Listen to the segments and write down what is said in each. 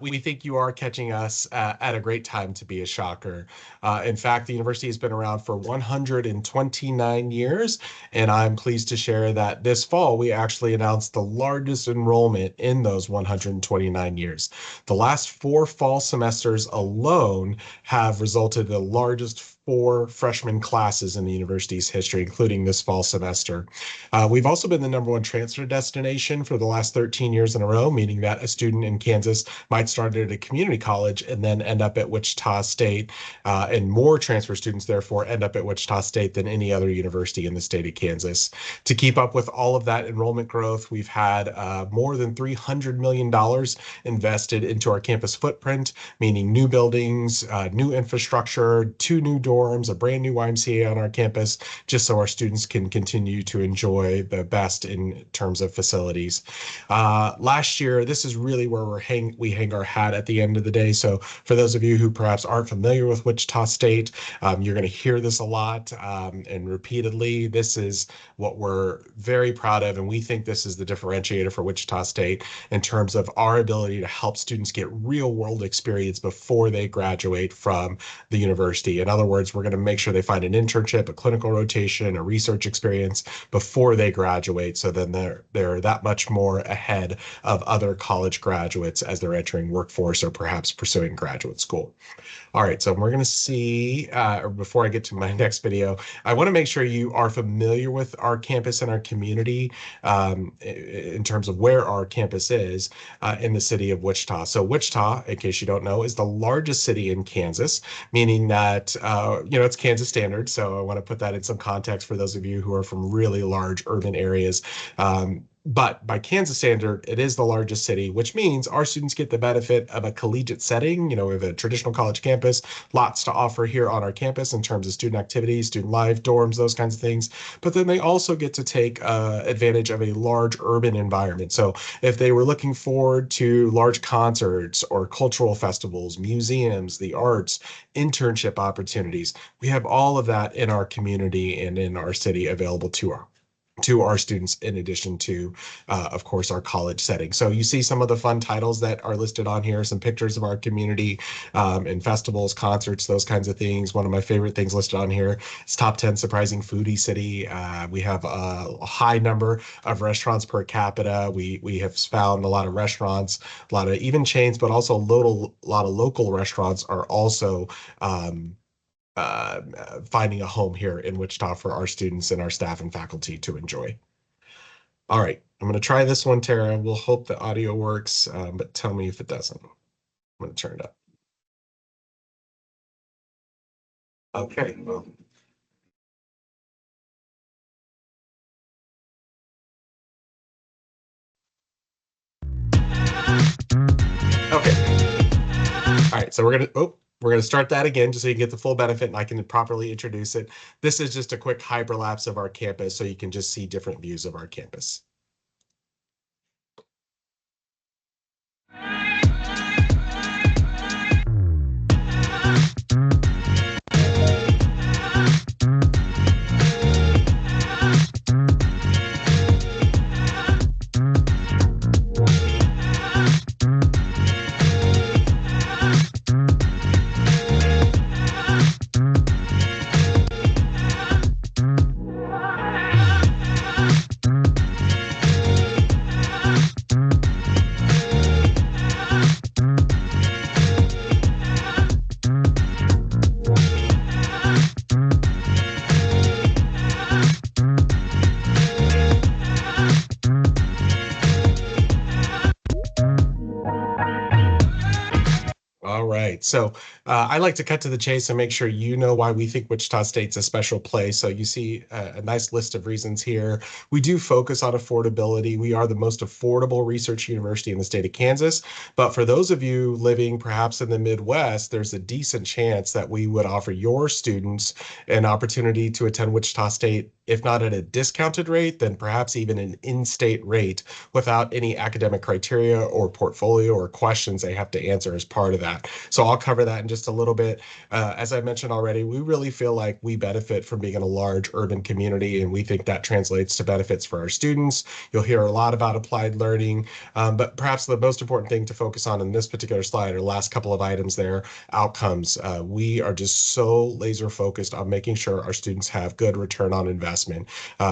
We think you are catching us at a great time to be a shocker. In fact, the university has been around for 129 years, and I'm pleased to share that this fall we actually announced the largest enrollment in those 129 years. The last four fall semesters alone have resulted in the largest four freshman classes in the university's history, including this fall semester. We've also been the number one transfer destination for the last 13 years in a row, meaning that a student in Kansas might start at a community college and then end up at Wichita State, and more transfer students therefore end up at Wichita State than any other university in the state of Kansas. To keep up with all of that enrollment growth, we've had more than $300 million invested into our campus footprint, meaning new buildings, new infrastructure, two new dorms, a brand new YMCA on our campus, just so our students can continue to enjoy the best in terms of facilities. Last year, this is really where we hang our hat at the end of the day. So for those of you who perhaps aren't familiar with Wichita State, you're going to hear this a lot and repeatedly. This is what we're very proud of, and we think this is the differentiator for Wichita State in terms of our ability to help students get real world experience before they graduate from the university. In other words, we're going to make sure they find an internship, a clinical rotation, a research experience before they graduate, so then they're that much more ahead of other college graduates as they're entering workforce or perhaps pursuing graduate school. All right, so we're going to see, or before I get to my next video, I want to make sure you are familiar with our campus and our community in terms of where our campus is in the city of Wichita. So Wichita, in case you don't know, is the largest city in Kansas, meaning that, it's Kansas standard. So I want to put that in some context for those of you who are from really large urban areas. But by Kansas standard, it is the largest city, which means our students get the benefit of a collegiate setting. We have a traditional college campus, lots to offer here on our campus in terms of student activities, student life, dorms, those kinds of things. But then they also get to take advantage of a large urban environment. So if they were looking forward to large concerts or cultural festivals, museums, the arts, internship opportunities, we have all of that in our community and in our city available to our students, in addition to, of course, our college setting. So you see some of the fun titles that are listed on here, some pictures of our community and festivals, concerts, those kinds of things. One of my favorite things listed on here is Top 10 Surprising Foodie City. We have a high number of restaurants per capita. We have found a lot of restaurants, a lot of even chains, but also a lot of local restaurants are also finding a home here in Wichita for our students and our staff and faculty to enjoy. All right, I'm going to try this one, Tara. We'll hope the audio works, but tell me if it doesn't. I'm going to turn it up. Okay, well. Okay. All right, so we're gonna start that again just so you can get the full benefit and I can properly introduce it. This is just a quick hyperlapse of our campus so you can just see different views of our campus. All right. So I like to cut to the chase and make sure you know why we think Wichita State's a special place. So you see a nice list of reasons here. We do focus on affordability. We are the most affordable research university in the state of Kansas. But for those of you living perhaps in the Midwest, there's a decent chance that we would offer your students an opportunity to attend Wichita State if not at a discounted rate, then perhaps even an in-state rate without any academic criteria or portfolio or questions they have to answer as part of that. So I'll cover that in just a little bit. As I mentioned already, we really feel like we benefit from being in a large urban community, and we think that translates to benefits for our students. You'll hear a lot about applied learning, but perhaps the most important thing to focus on in this particular slide, or last couple of items there, outcomes. We are just so laser focused on making sure our students have good return on investment.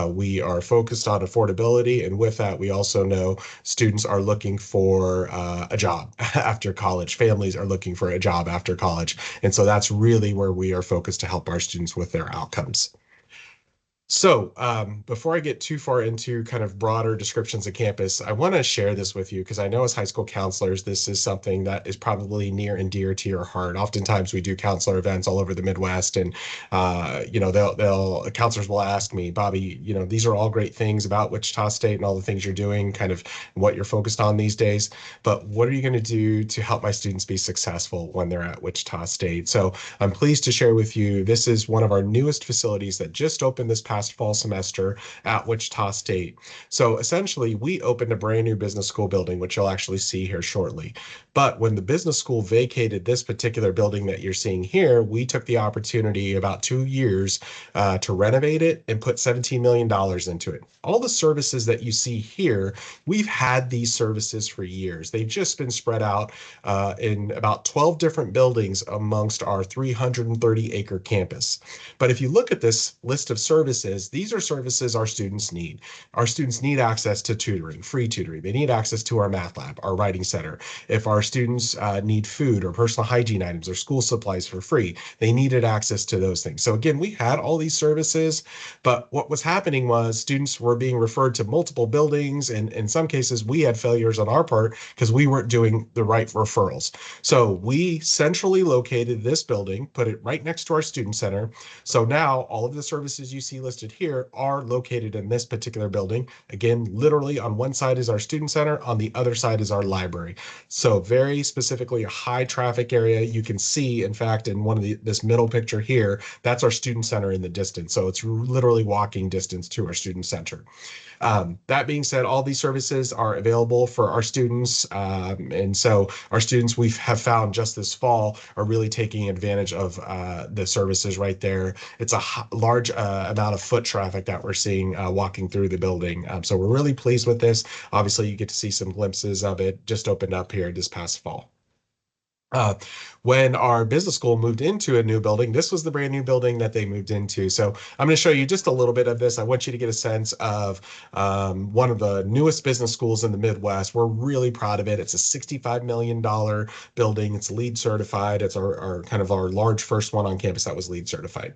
We are focused on affordability, and with that, we also know students are looking for a job after college. Families are looking for a job after college. And so that's really where we are focused to help our students with their outcomes. So, before I get too far into kind of broader descriptions of campus, I want to share this with you because I know as high school counselors, this is something that is probably near and dear to your heart. Oftentimes, we do counselor events all over the Midwest, and they'll counselors will ask me, Bobby, these are all great things about Wichita State and all the things you're doing, kind of what you're focused on these days. But what are you going to do to help my students be successful when they're at Wichita State? So, I'm pleased to share with you this is one of our newest facilities that just opened this past fall semester at Wichita State. So essentially, we opened a brand new business school building, which you'll actually see here shortly. But when the business school vacated this particular building that you're seeing here, we took the opportunity about 2 years to renovate it and put $17 million into it. All the services that you see here, we've had these services for years. They've just been spread out in about 12 different buildings amongst our 330-acre campus. But if you look at this list of services, these are services our students need. Our students need access to tutoring, free tutoring. They need access to our math lab, our writing center. If our students need food or personal hygiene items or school supplies for free, they needed access to those things. So again, we had all these services, but what was happening was students were being referred to multiple buildings, and in some cases, we had failures on our part because we weren't doing the right referrals. So we centrally located this building, put it right next to our student center. So now all of the services you see listed here are located in this particular building. Again, literally on one side is our student center, on the other side is our library. So very specifically a high traffic area. You can see, in fact, in this middle picture here, that's our student center in the distance. So it's literally walking distance to our student center. That being said, all these services are available for our students. And so our students we have found just this fall are really taking advantage of the services right there. It's a large amount of foot traffic that we're seeing walking through the building. So we're really pleased with this. Obviously, you get to see some glimpses of it just opened up here this past fall. Uh, when our business school moved into a new building, this was the brand new building that they moved into. So I'm going to show you just a little bit of this. I want you to get a sense of one of the newest business schools in the Midwest. We're really proud of it. It's a $65 million building. It's LEED certified. It's our kind of our large first one on campus that was LEED certified.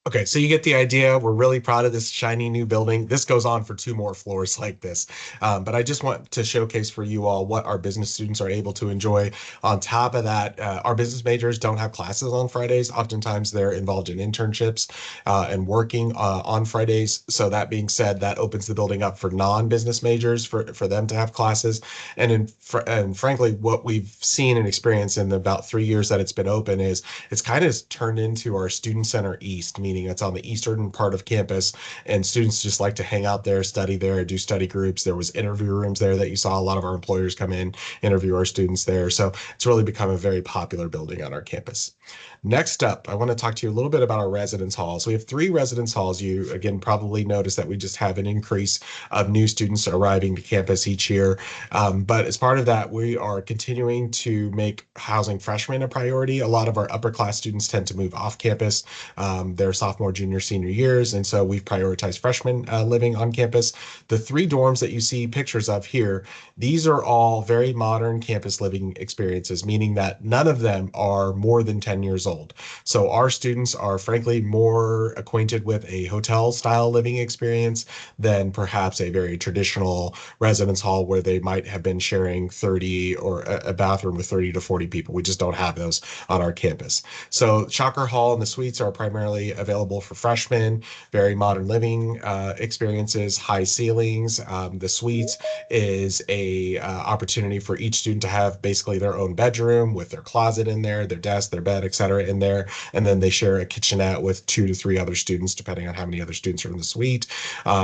Okay, so you get the idea. We're really proud of this shiny new building. This goes on for 2 more floors like this. But I just want to showcase for you all what our business students are able to enjoy. On top of that, our business majors don't have classes on Fridays. Oftentimes they're involved in internships and working on Fridays. So that being said, that opens the building up for non-business majors for them to have classes. And frankly, what we've seen and experienced in the about 3 years that it's been open is it's kind of turned into our student center east, meaning It's on the eastern part of campus, and students just like to hang out there, study there, do study groups. There was interview rooms there that you saw a lot of our employers come in, interview our students there. So it's really become a very popular building on our campus. Next up, I want to talk to you a little bit about our residence halls. We have three residence halls. You, again, probably noticed that we just have an increase of new students arriving to campus each year. But as part of that, we are continuing to make housing freshmen a priority. A lot of our upper class students tend to move off campus their sophomore, junior, senior years. And so we've prioritized freshmen living on campus. The three dorms that you see pictures of here, these are all very modern campus living experiences, meaning that none of them are more than 10 years old. So our students are frankly more acquainted with a hotel style living experience than perhaps a very traditional residence hall where they might have been sharing 30 or a bathroom with 30 to 40 people. We just don't have those on our campus. So Shocker Hall and the suites are primarily available for freshmen, very modern living experiences, high ceilings. The suites is a opportunity for each student to have basically their own bedroom with their closet in there, their desk, their bed, etc. in there. And then they share a kitchenette with 2 to 3 other students, depending on how many other students are in the suite.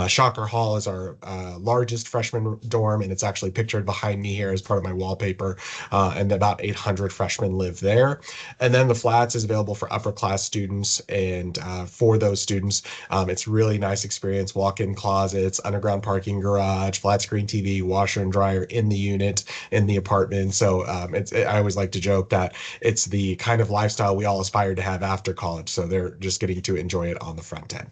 Shocker Hall is our largest freshman dorm, and it's actually pictured behind me here as part of my wallpaper. And about 800 freshmen live there. And then the flats is available for upper class students. And for those students, it's really nice experience, walk-in closets, underground parking garage, flat screen TV, washer and dryer in the unit, in the apartment. So I always like to joke that it's the kind of lifestyle we all aspire to have after college. So they're just getting to enjoy it on the front end.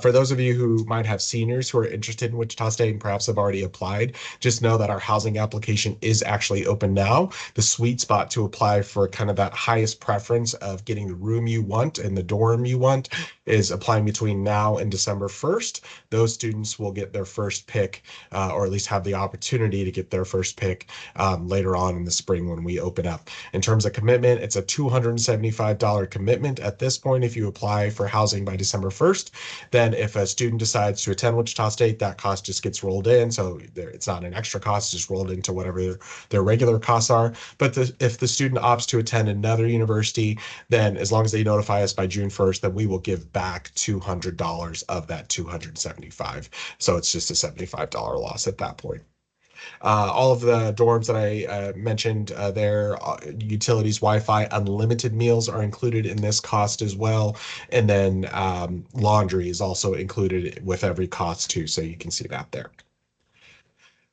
For those of you who might have seniors who are interested in Wichita State and perhaps have already applied, just know that our housing application is actually open now. The sweet spot to apply for kind of that highest preference of getting the room you want and the dorm you want is applying between now and December 1st. Those students will get their first pick, or at least have the opportunity to get their first pick later on in the spring when we open up. In terms of commitment, it's a $275 commitment at this point if you apply for housing by December 1st. Then if a student decides to attend Wichita State, that cost just gets rolled in. So it's not an extra cost, just rolled into whatever their regular costs are. But if the student opts to attend another university, then as long as they notify us by June 1st, then we will give back $200 of that 275. So it's just a $75 loss at that point. All of the dorms that I mentioned there, utilities, Wi-Fi, unlimited meals are included in this cost as well. And then laundry is also included with every cost too. So you can see that there.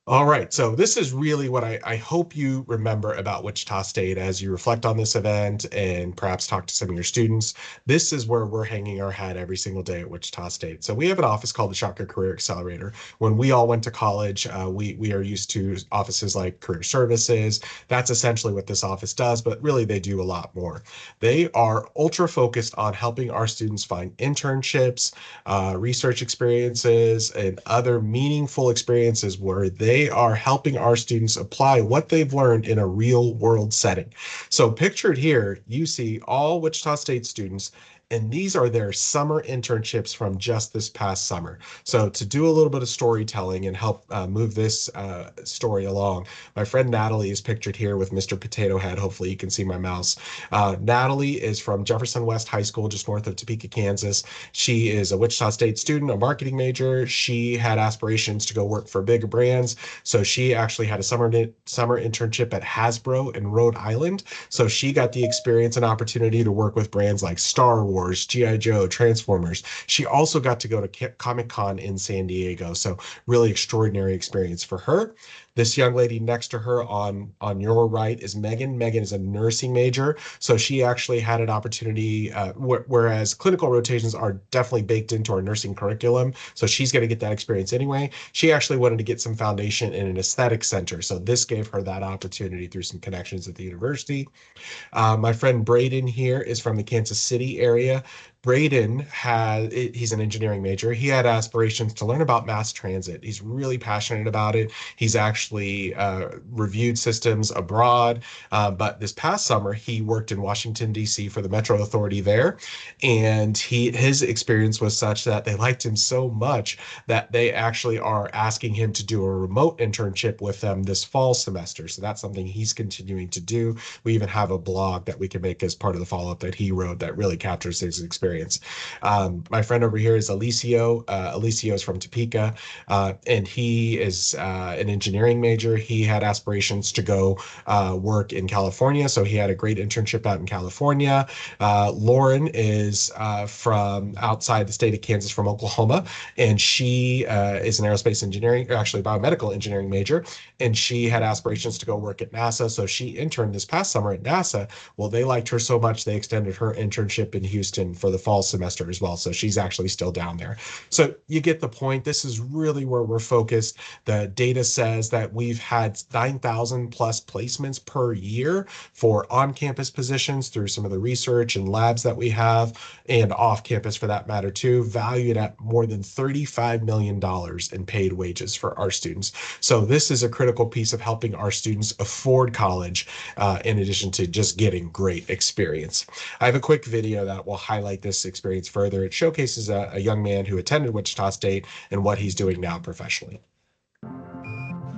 All right, so this is really what I hope you remember about Wichita State as you reflect on this event and perhaps talk to some of your students. This is where we're hanging our hat every single day at Wichita State. So we have an office called the Shocker Career Accelerator. When we all went to college, we are used to offices like career services. That's essentially what this office does, but really they do a lot more. They are ultra focused on helping our students find internships, research experiences, and other meaningful experiences where they are helping our students apply what they've learned in a real world setting. So pictured here, you see all Wichita State students, and these are their summer internships from just this past summer. So to do a little bit of storytelling and help move this story along, my friend Natalie is pictured here with Mr. Potato Head. Hopefully you can see my mouse. Natalie is from Jefferson West High School, just north of Topeka, Kansas. She is a Wichita State student, a marketing major. She had aspirations to go work for bigger brands. So she actually had a summer internship at Hasbro in Rhode Island. So she got the experience and opportunity to work with brands like Star Wars, G.I. Joe, Transformers. She also got to go to Comic-Con in San Diego. So really extraordinary experience for her. This young lady next to her on your right is Megan. Megan is a nursing major. So she actually had an opportunity, whereas clinical rotations are definitely baked into our nursing curriculum. So she's going to get that experience anyway. She actually wanted to get some foundation in an aesthetic center. So this gave her that opportunity through some connections at the university. My friend Braden here is from the Kansas City area. Braden he's an engineering major. He had aspirations to learn about mass transit. He's really passionate about it. He's actually reviewed systems abroad. But this past summer, he worked in Washington, D.C. for the Metro Authority there. And his experience was such that they liked him so much that they actually are asking him to do a remote internship with them this fall semester. So that's something he's continuing to do. We even have a blog that we can make as part of the follow-up that he wrote that really captures his experience experience. My friend over here is Alicio. Alicio is from Topeka, and he is an engineering major. He had aspirations to go work in California, so he had a great internship out in California. Lauren is from outside the state of Kansas, from Oklahoma, and she is an aerospace engineering, or actually biomedical engineering major, and she had aspirations to go work at NASA. So she interned this past summer at NASA. Well, they liked her so much they extended her internship in Houston for the fall semester as well. So she's actually still down there. So you get the point. This is really where we're focused. The data says that we've had 9,000 plus placements per year for on-campus positions through some of the research and labs that we have, and off-campus for that matter too, valued at more than $35 million in paid wages for our students. So this is a critical piece of helping our students afford college, in addition to just getting great experience. I have a quick video that will highlight this experience further. It showcases a young man who attended Wichita State and what he's doing now professionally.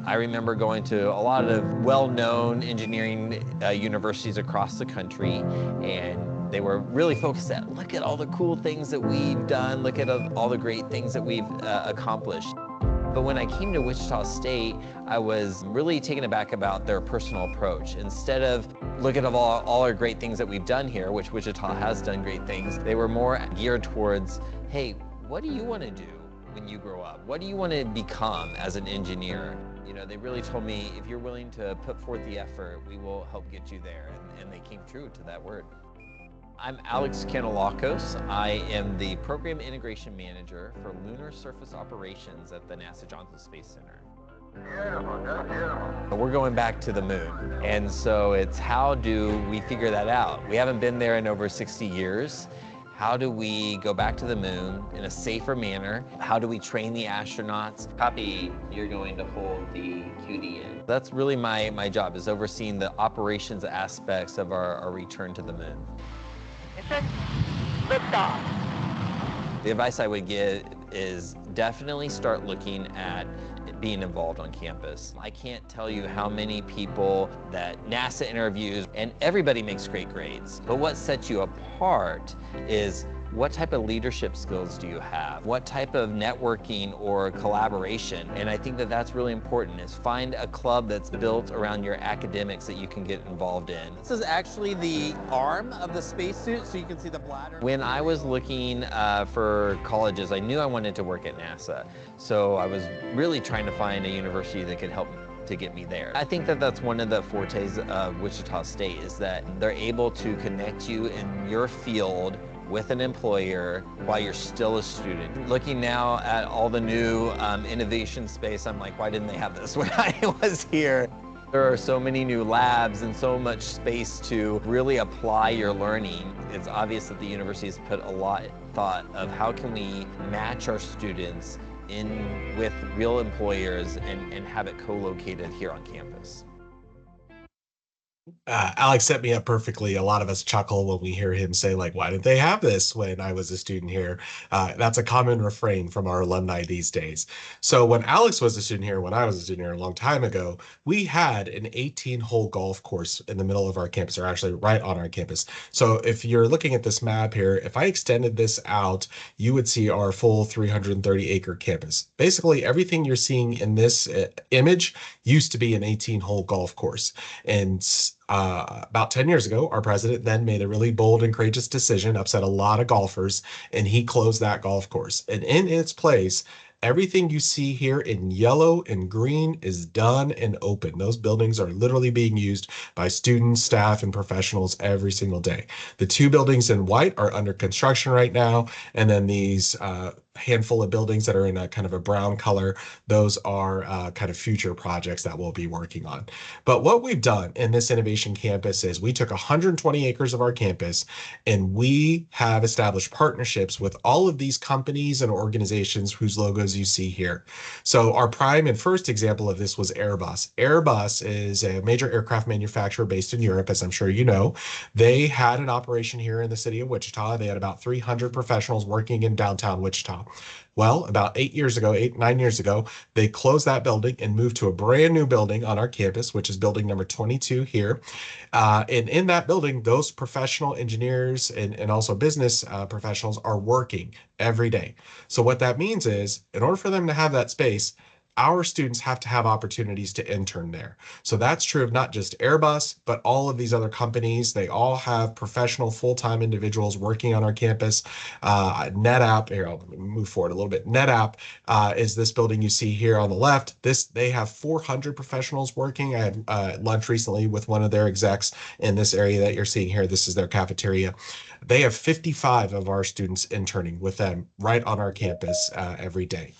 I remember going to a lot of well-known engineering universities across the country, and they were really focused at, look at all the cool things that we've done, look at all the great things that we've accomplished. But when I came to Wichita State, I was really taken aback about their personal approach. Instead of look at all our great things that we've done here, which Wichita has done great things, they were more geared towards, hey, what do you want to do when you grow up? What do you want to become as an engineer? You know, they really told me, if you're willing to put forth the effort, we will help get you there. And they came true to that word. I'm Alex Kanalakos. I am the Program Integration Manager for Lunar Surface Operations at the NASA Johnson Space Center. We're going back to the moon. And so it's, how do we figure that out? We haven't been there in over 60 years. How do we go back to the moon in a safer manner? How do we train the astronauts? Copy, you're going to hold the QD in. That's really my job, is overseeing the operations aspects of our return to the moon. Liftoff. The advice I would give is definitely start looking at being involved on campus. I can't tell you how many people that NASA interviews, and everybody makes great grades, but what sets you apart is what type of leadership skills do you have? What type of networking or collaboration? And I think that that's really important, is find a club that's built around your academics that you can get involved in. This is actually the arm of the spacesuit, so you can see the bladder. When I was looking for colleges, I knew I wanted to work at NASA. So I was really trying to find a university that could help to get me there. I think that that's one of the fortes of Wichita State, is that they're able to connect you in your field with an employer while you're still a student. Looking now at all the new innovation space, I'm like, why didn't they have this when I was here? There are so many new labs and so much space to really apply your learning. It's obvious that the university has put a lot of thought of how can we match our students in with real employers and have it co-located here on campus. Alex set me up perfectly. A lot of us chuckle when we hear him say, like, why didn't they have this when I was a student here? That's a common refrain from our alumni these days. So when Alex was a student here, when I was a student here a long time ago, we had an 18-hole golf course in the middle of our campus, or actually right on our campus. So if you're looking at this map here, if I extended this out, you would see our full 330-acre campus. Basically, everything you're seeing in this image used to be an 18-hole golf course. And about 10 years ago, our president then made a really bold and courageous decision, upset a lot of golfers, and he closed that golf course. And in its place, everything you see here in yellow and green is done and open. Those buildings are literally being used by students, staff, and professionals every single day. The two buildings in white are under construction right now, and then these handful of buildings that are in a kind of a brown color, those are kind of future projects that we'll be working on. But what we've done in this innovation campus is we took 120 acres of our campus, and we have established partnerships with all of these companies and organizations whose logos you see here. So our prime and first example of this was Airbus. Airbus is a major aircraft manufacturer based in Europe, as I'm sure you know. They had an operation here in the city of Wichita. They had about 300 professionals working in downtown Wichita. now. Well, about 8 years ago, 8, 9 years ago, they closed that building and moved to a brand new building on our campus, which is building number 22 here. And in that building, those professional engineers and also business professionals are working every day. So what that means is, in order for them to have that space, our students have to have opportunities to intern there. So that's true of not just Airbus, but all of these other companies. They all have professional full-time individuals working on our campus. NetApp, here, I'll move forward a little bit. NetApp is this building you see here on the left. They have 400 professionals working. I had lunch recently with one of their execs in this area that you're seeing here. This is their cafeteria. They have 55 of our students interning with them right on our campus every day.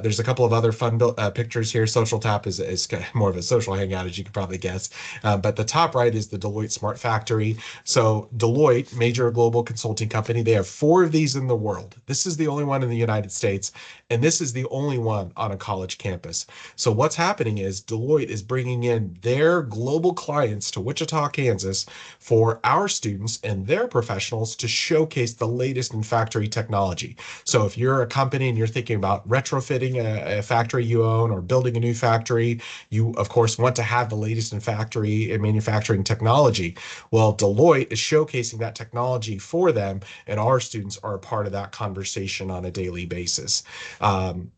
There's a couple of other fun pictures here. Social Tap is more of a social hangout, as you could probably guess. But the top right is the Deloitte Smart Factory. So Deloitte, major global consulting company, they have 4 of these in the world. This is the only one in the United States, and this is the only one on a college campus. So what's happening is Deloitte is bringing in their global clients to Wichita, Kansas, for our students and their professionals to showcase the latest in factory technology. So if you're a company and you're thinking about retrofitting a factory you own or building a new factory, you of course want to have the latest in factory and manufacturing technology. Well, Deloitte is showcasing that technology for them, and our students are a part of that conversation on a daily basis.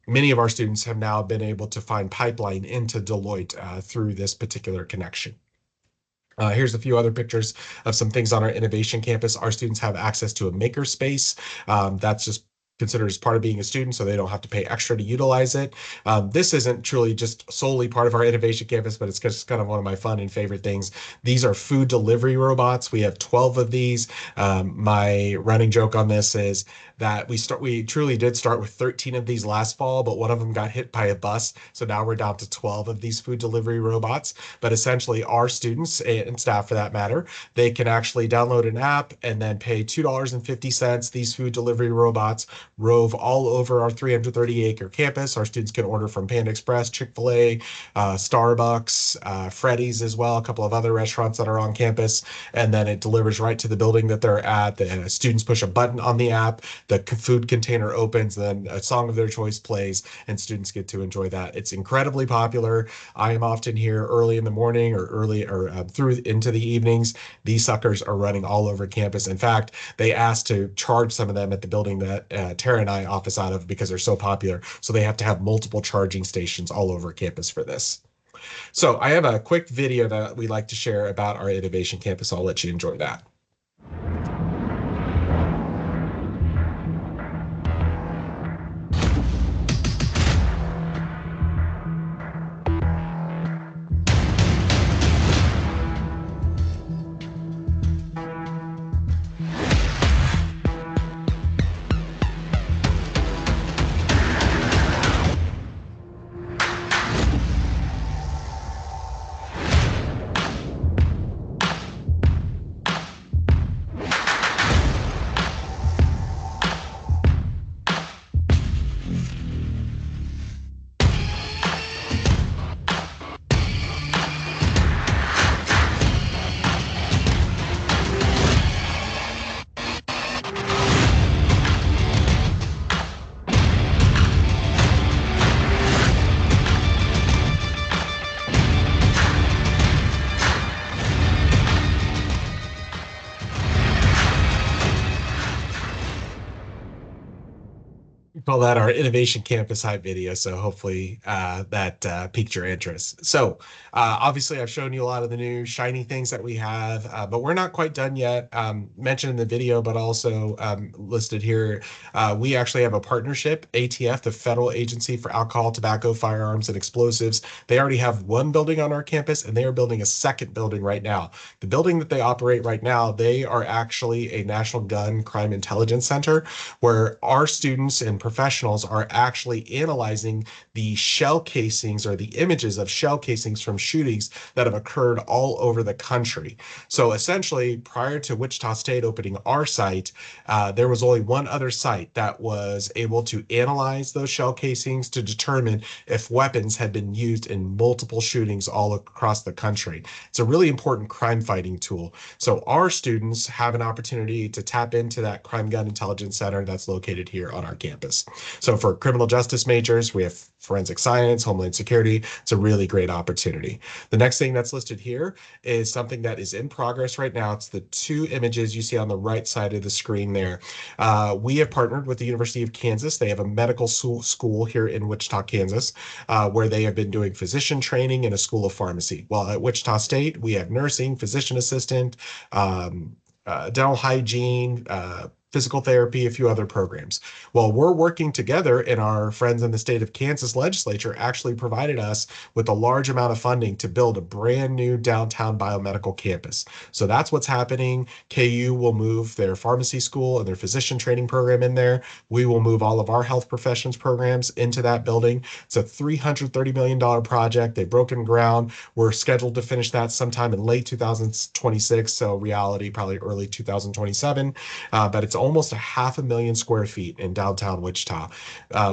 Many of our students have now been able to find pipeline into Deloitte through this particular connection. Here's a few other pictures of some things on our innovation campus. Our students have access to a maker space. That's just considered as part of being a student, so they don't have to pay extra to utilize it. This isn't truly just solely part of our innovation campus, but it's just kind of one of my fun and favorite things. These are food delivery robots. We have 12 of these. My running joke on this is that we truly did start with 13 of these last fall, but one of them got hit by a bus. So now we're down to 12 of these food delivery robots. But essentially our students and staff for that matter, they can actually download an app and then pay $2.50. These food delivery robots rove all over our 330-acre campus. Our students can order from Panda Express, Chick-fil-A, Starbucks, Freddy's as well, a couple of other restaurants that are on campus, and then it delivers right to the building that they're at. The students push a button on the app, the food container opens, then a song of their choice plays, and students get to enjoy that. It's incredibly popular. I am often here early in the morning or early or through into the evenings. These suckers are running all over campus. In fact, they asked to charge some of them at the building that Tara and I office out of because they're so popular. So they have to have multiple charging stations all over campus for this. So I have a quick video that we like to share about our innovation campus. I'll let you enjoy that. Call that our innovation campus hype video. So hopefully that piqued your interest. So obviously I've shown you a lot of the new shiny things that we have, but we're not quite done yet. Mentioned in the video, but also listed here, we actually have a partnership, ATF, the Federal Agency for Alcohol, Tobacco, Firearms, and Explosives. They already have one building on our campus, and they are building a second building right now. The building that they operate right now, they are actually a National Gun Crime Intelligence Center, where our students and professionals are actually analyzing the shell casings or the images of shell casings from shootings that have occurred all over the country. So essentially, prior to Wichita State opening our site, there was only one other site that was able to analyze those shell casings to determine if weapons had been used in multiple shootings all across the country. It's a really important crime fighting tool. So our students have an opportunity to tap into that crime gun intelligence center that's located here on our campus. So for criminal justice majors, we have forensic science, homeland security. It's a really great opportunity. The next thing that's listed here is something that is in progress right now. It's the two images you see on the right side of the screen there. We have partnered with the University of Kansas. They have a medical school here in Wichita, Kansas, where they have been doing physician training in a school of pharmacy. While at Wichita State, we have nursing, physician assistant, dental hygiene, physical therapy, a few other programs. Well, we're working together, and our friends in the state of Kansas legislature actually provided us with a large amount of funding to build a brand new downtown biomedical campus. So that's what's happening. KU will move their pharmacy school and their physician training program in there. We will move all of our health professions programs into that building. It's a $330 million project. They've broken ground. We're scheduled to finish that sometime in late 2026. So reality, probably early 2027. But it's almost a 500,000 square feet in downtown Wichita.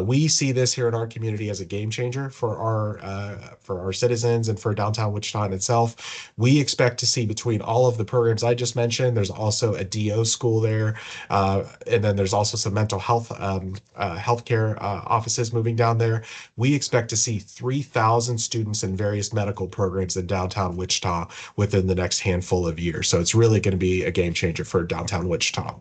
We see this here in our community as a game changer for our citizens and for downtown Wichita in itself. We expect to see between all of the programs I just mentioned, there's also a DO school there, and then there's also some mental health healthcare offices moving down there. We expect to see 3,000 students in various medical programs in downtown Wichita within the next handful of years. So it's really going to be a game changer for downtown Wichita.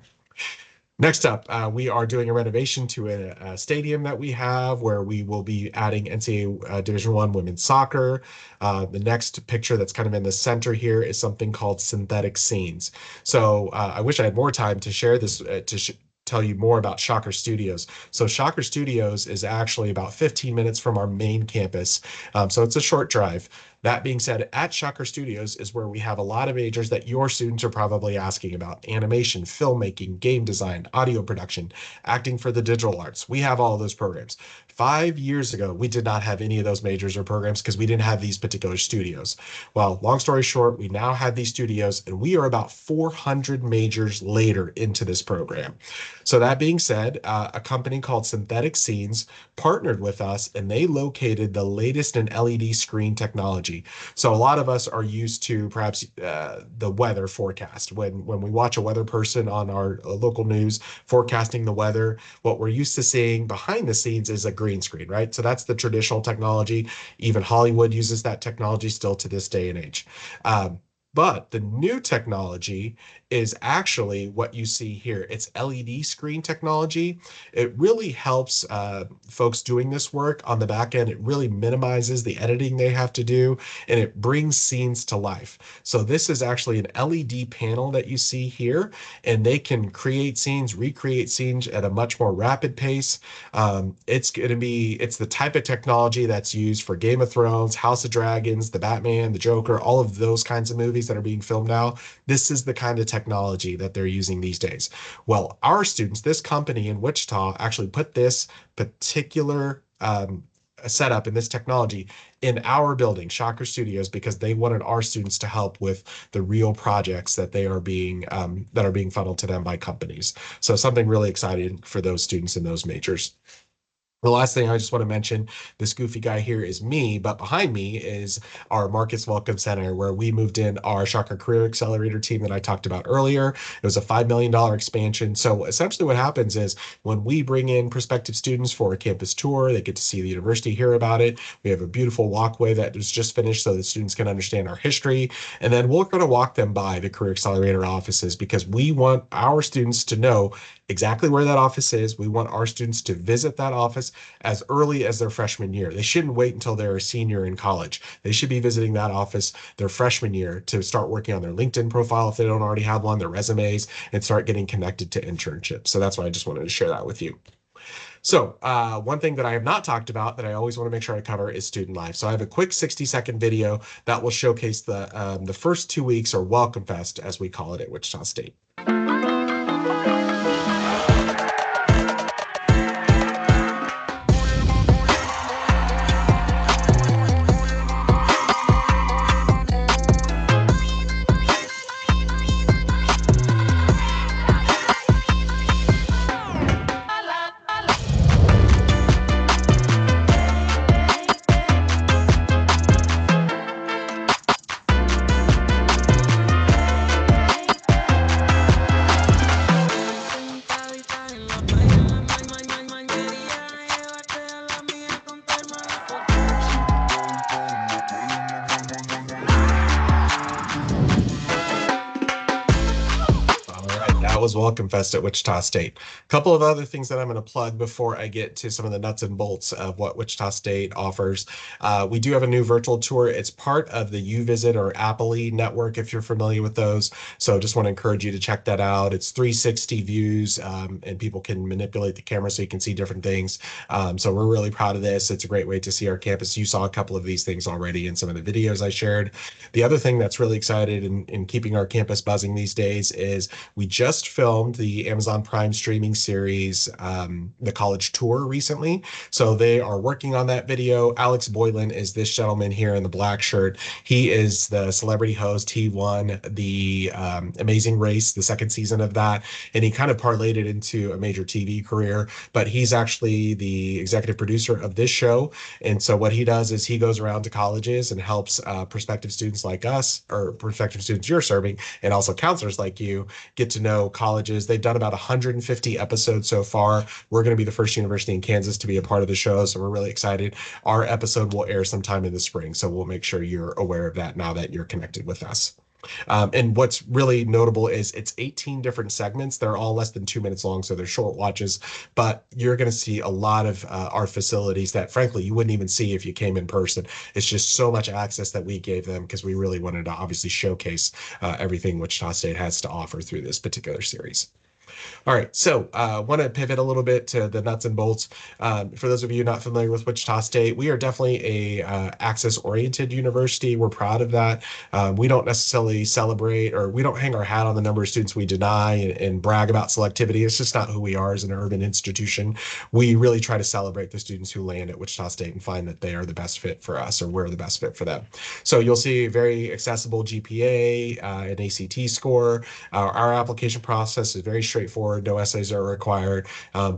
Next up, we are doing a renovation to a stadium that we have where we will be adding NCAA Division I women's soccer. The next picture that's kind of in the center here is something called synthetic scenes. So I wish I had more time to share this, tell you more about Shocker Studios. So Shocker Studios is actually about 15 minutes from our main campus. So it's a short drive. That being said, at Shocker Studios is where we have a lot of majors that your students are probably asking about: animation, filmmaking, game design, audio production, acting for the digital arts. We have all of those programs. 5 years ago, we did not have any of those majors or programs because we didn't have these particular studios. Well, long story short, we now have these studios, and we are about 400 majors later into this program. So that being said, a company called Synthetic Scenes partnered with us, and they located the latest in LED screen technology. So a lot of us are used to perhaps the weather forecast. When we watch a weather person on our local news forecasting the weather, what we're used to seeing behind the scenes is a green screen, right? So that's the traditional technology. Even Hollywood uses that technology still to this day and age. But the new technology is actually what you see here. It's LED screen technology. It really helps folks doing this work on the back end. It really minimizes the editing they have to do, and it brings scenes to life. So this is actually an LED panel that you see here, and they can create scenes, recreate scenes at a much more rapid pace. It's the type of technology that's used for Game of Thrones, House of Dragons, The Batman, The Joker, all of those kinds of movies that are being filmed now. This is the kind of technology that they're using these days. Well, our students, this company in Wichita, actually put this particular setup and this technology in our building, Shocker Studios, because they wanted our students to help with the real projects that are being funneled to them by companies. So something really exciting for those students in those majors. The last thing I just want to mention, this goofy guy here is me, but behind me is our Marcus Welcome Center, where we moved in our Shocker Career Accelerator team that I talked about earlier. It was a $5 million expansion. So essentially what happens is when we bring in prospective students for a campus tour, they get to see the university, hear about it. We have a beautiful walkway that was just finished so the students can understand our history. And then we're going to walk them by the Career Accelerator offices because we want our students to know exactly where that office is. We want our students to visit that office as early as their freshman year. They shouldn't wait until they're a senior in college. They should be visiting that office their freshman year to start working on their LinkedIn profile if they don't already have one, their resumes, and start getting connected to internships. So that's why I just wanted to share that with you. So one thing that I have not talked about that I always want to make sure I cover is student life. So I have a quick 60-second video that will showcase the first 2 weeks, or Welcome Fest, as we call it at Wichita State. is Welcome Fest at Wichita State. A couple of other things that I'm going to plug before I get to some of the nuts and bolts of what Wichita State offers. We do have a new virtual tour. It's part of the UVisit or Appley network, if you're familiar with those. So just want to encourage you to check that out. It's 360 views, and people can manipulate the camera so you can see different things. So we're really proud of this. It's a great way to see our campus. You saw a couple of these things already in some of the videos I shared. The other thing that's really excited in keeping our campus buzzing these days is we just filmed the Amazon Prime streaming series, The College Tour, recently. So they are working on that video. Alex Boylan is this gentleman here in the black shirt. He is the celebrity host. He won the Amazing Race, the second season of that, and he kind of parlayed it into a major TV career. But he's actually the executive producer of this show. And so what he does is he goes around to colleges and helps prospective students like us, or prospective students you're serving, and also counselors like you, get to know colleges. They've done about 150 episodes so far. We're going to be the first university in Kansas to be a part of the show, so we're really excited. Our episode will air sometime in the spring, so we'll make sure you're aware of that now that you're connected with us. And what's really notable is it's 18 different segments. They're all less than 2 minutes long, so they're short watches, but you're going to see a lot of our facilities that, frankly, you wouldn't even see if you came in person. It's just so much access that we gave them because we really wanted to obviously showcase everything Wichita State has to offer through this particular series. All right, so I want to pivot a little bit to the nuts and bolts. For those of you not familiar with Wichita State, we are definitely a access-oriented university. We're proud of that. We don't necessarily celebrate, or we don't hang our hat on the number of students we deny and brag about selectivity. It's just not who we are as an urban institution. We really try to celebrate the students who land at Wichita State and find that they are the best fit for us, or we're the best fit for them. So you'll see a very accessible GPA, an ACT score. Our application process is very straightforward. No essays are required.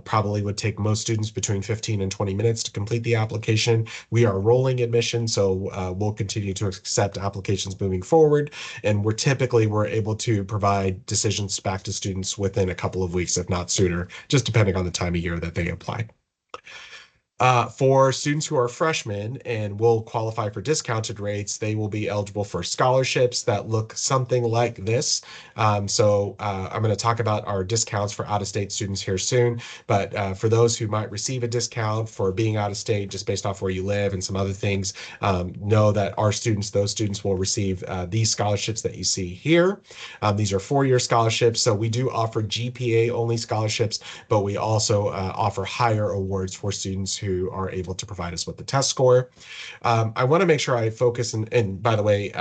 Probably would take most students between 15 and 20 minutes to complete the application. We are rolling admission, so we'll continue to accept applications moving forward. And we're able to provide decisions back to students within a couple of weeks, if not sooner, just depending on the time of year that they apply. For students who are freshmen and will qualify for discounted rates, they will be eligible for scholarships that look something like this. I'm going to talk about our discounts for out-of-state students here soon, but for those who might receive a discount for being out of state just based off where you live and some other things, know that those students will receive these scholarships that you see here. These are four-year scholarships, so we do offer GPA-only scholarships, but we also offer higher awards for students who are able to provide us with the test score. I want to make sure I focus, and by the way,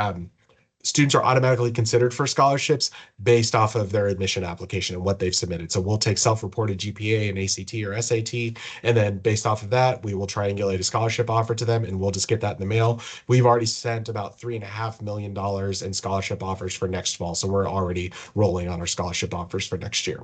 students are automatically considered for scholarships based off of their admission application and what they've submitted. So we'll take self-reported GPA and ACT or SAT, and then based off of that, we will triangulate a scholarship offer to them, and we'll just get that in the mail. We've already sent about $3.5 million in scholarship offers for next fall, so we're already rolling on our scholarship offers for next year.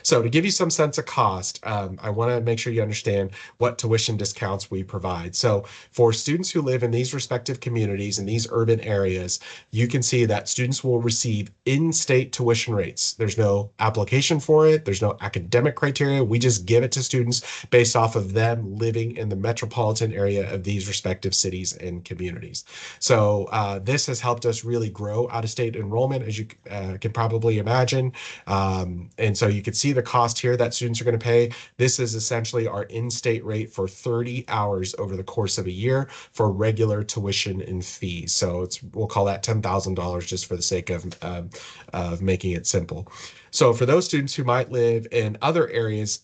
So to give you some sense of cost, I want to make sure you understand what tuition discounts we provide. So for students who live in these respective communities in these urban areas, you can see that students will receive in-state tuition rates. There's no application for it. There's no academic criteria. We just give it to students based off of them living in the metropolitan area of these respective cities and communities. So this has helped us really grow out-of-state enrollment, as you can probably imagine. And so you can see the cost here that students are going to pay. This is essentially our in-state rate for 30 hours over the course of a year for regular tuition and fees. So we'll call that $10,000 just for the sake of making it simple. So for those students who might live in other areas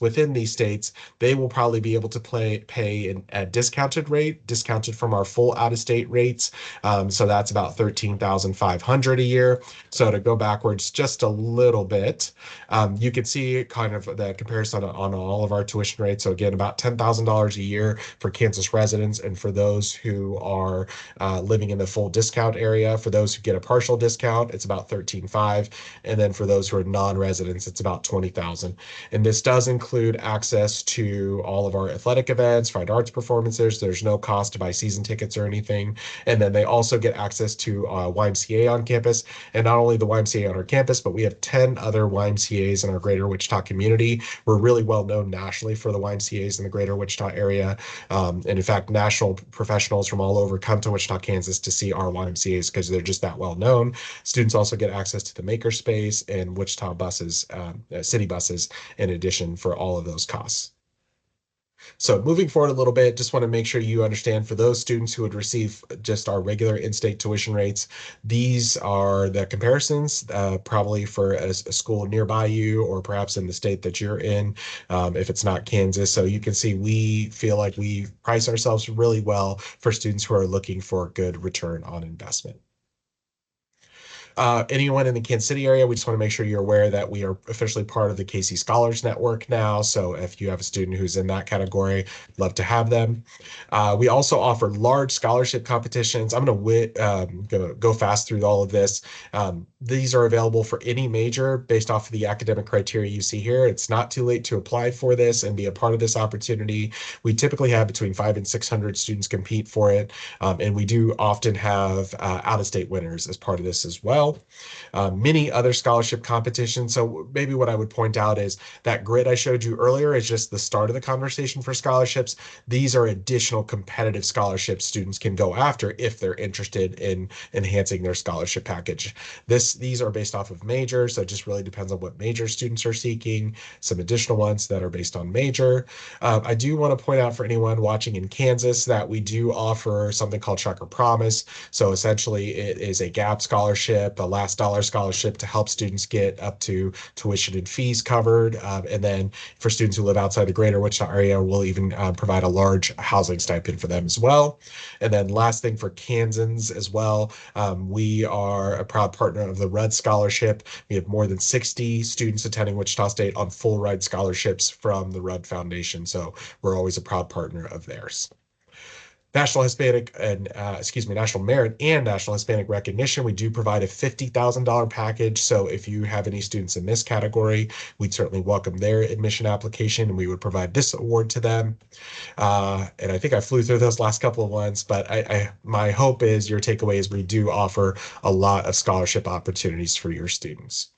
within these states, they will probably be able to pay a discounted rate, discounted from our full out-of-state rates. So that's about $13,500 a year. So to go backwards just a little bit, you can see kind of the comparison on all of our tuition rates. So again, about $10,000 a year for Kansas residents, and for those who are living in the full discount area. For those who get a partial discount, it's about $13,500. And then for those who are non-residents, it's about $20,000. And this does include access to all of our athletic events, fine arts performances. There's no cost to buy season tickets or anything. And then they also get access to YMCA on campus. And not only the YMCA on our campus, but we have 10 other YMCAs in our greater Wichita community. We're really well known nationally for the YMCAs in the greater Wichita area. And in fact, national professionals from all over come to Wichita, Kansas to see our YMCA YMCA's because they're just that well known. Students also get access to the makerspace and Wichita buses, city buses, in addition for all of those costs. So moving forward a little bit, just want to make sure you understand for those students who would receive just our regular in-state tuition rates, these are the comparisons, probably for a school nearby you or perhaps in the state that you're in, if it's not Kansas. So you can see we feel like we price ourselves really well for students who are looking for good return on investment. Anyone in the Kansas City area, we just want to make sure you're aware that we are officially part of the KC Scholars Network now. So if you have a student who's in that category, love to have them. We also offer large scholarship competitions. I'm going to go fast through all of this. These are available for any major based off of the academic criteria you see here. It's not too late to apply for this and be a part of this opportunity. We typically have between 500 and 600 students compete for it. And we do often have out-of-state winners as part of this as well. Many other scholarship competitions. So maybe what I would point out is that grid I showed you earlier is just the start of the conversation for scholarships. These are additional competitive scholarships students can go after if they're interested in enhancing their scholarship package. These are based off of major, so it just really depends on what major students are seeking. Some additional ones that are based on major. I do want to point out for anyone watching in Kansas that we do offer something called Shocker Promise. So essentially it is a gap scholarship, a last dollar scholarship to help students get up to tuition and fees covered. And then for students who live outside the greater Wichita area, we'll even provide a large housing stipend for them as well. And then last thing for Kansans as well, we are a proud partner of the RUD Scholarship. We have more than 60 students attending Wichita State on full ride scholarships from the RUD Foundation. So we're always a proud partner of theirs. National Hispanic and National Merit and National Hispanic Recognition. We do provide a $50,000 package. So if you have any students in this category, we'd certainly welcome their admission application and we would provide this award to them. And I think I flew through those last couple of ones, but my hope is your takeaway is we do offer a lot of scholarship opportunities for your students.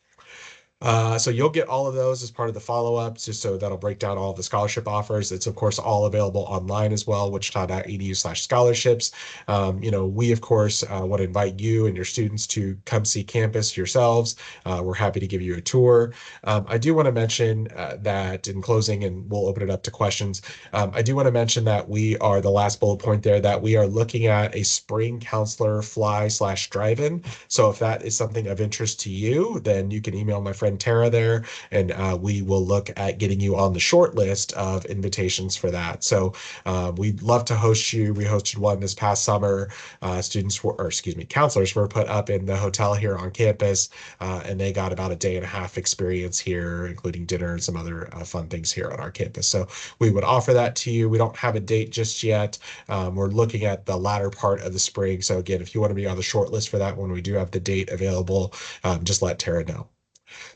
So you'll get all of those as part of the follow-ups, just so that'll break down all of the scholarship offers. It's of course all available online as well, wichita.edu/scholarships. We of course want to invite you and your students to come see campus yourselves. We're happy to give you a tour. I do want to mention that in closing, and we'll open it up to questions. I do want to mention that we are the last bullet point there, that we are looking at a spring counselor fly/drive-in. So if that is something of interest to you, then you can email my friend Tara there, and we will look at getting you on the short list of invitations for that. So we'd love to host you. We hosted one this past summer. Counselors were put up in the hotel here on campus, and they got about a day and a half experience here, including dinner and some other fun things here on our campus. So we would offer that to you. We don't have a date just yet. We're looking at the latter part of the spring. So again, if you want to be on the short list for that when we do have the date available, just let Tara know.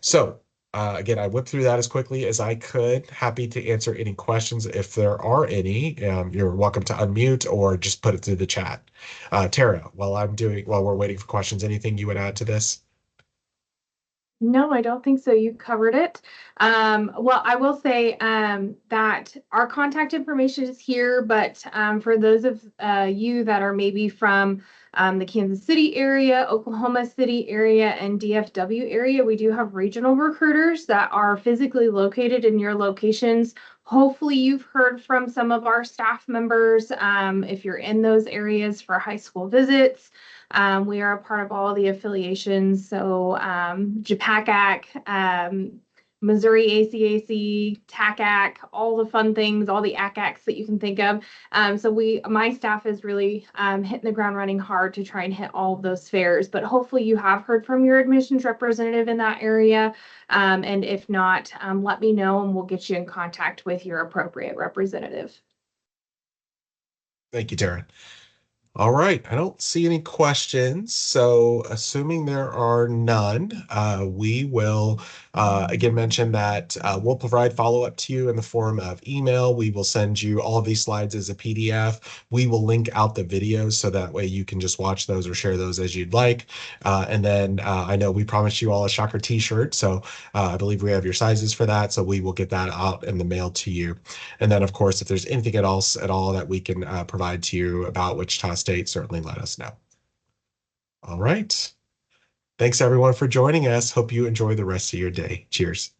So again, I whipped through that as quickly as I could. Happy to answer any questions if there are any. You're welcome to unmute or just put it through the chat. Tara, while we're waiting for questions, anything you would add to this? No, I don't think so. You covered it. Well, I will say that our contact information is here, but for those of you that are maybe from the Kansas City area, Oklahoma City area, and DFW area, we do have regional recruiters that are physically located in your locations. Hopefully you've heard from some of our staff members if you're in those areas for high school visits. We are a part of all the affiliations, so JPACAC, Missouri ACAC, TACAC, all the fun things, all the ACACs that you can think of. So my staff is really hitting the ground running hard to try and hit all of those fairs. But hopefully you have heard from your admissions representative in that area. And if not, let me know and we'll get you in contact with your appropriate representative. Thank you, Tara. All right, I don't see any questions. So assuming there are none, we will again mention that we'll provide follow-up to you in the form of email. We will send you all of these slides as a PDF. We will link out the videos so that way you can just watch those or share those as you'd like. And then I know we promised you all a Shocker t-shirt. So I believe we have your sizes for that. So we will get that out in the mail to you. And then of course, if there's anything else at all that we can provide to you about Wichita State, certainly let us know. All right. Thanks everyone for joining us. Hope you enjoy the rest of your day. Cheers.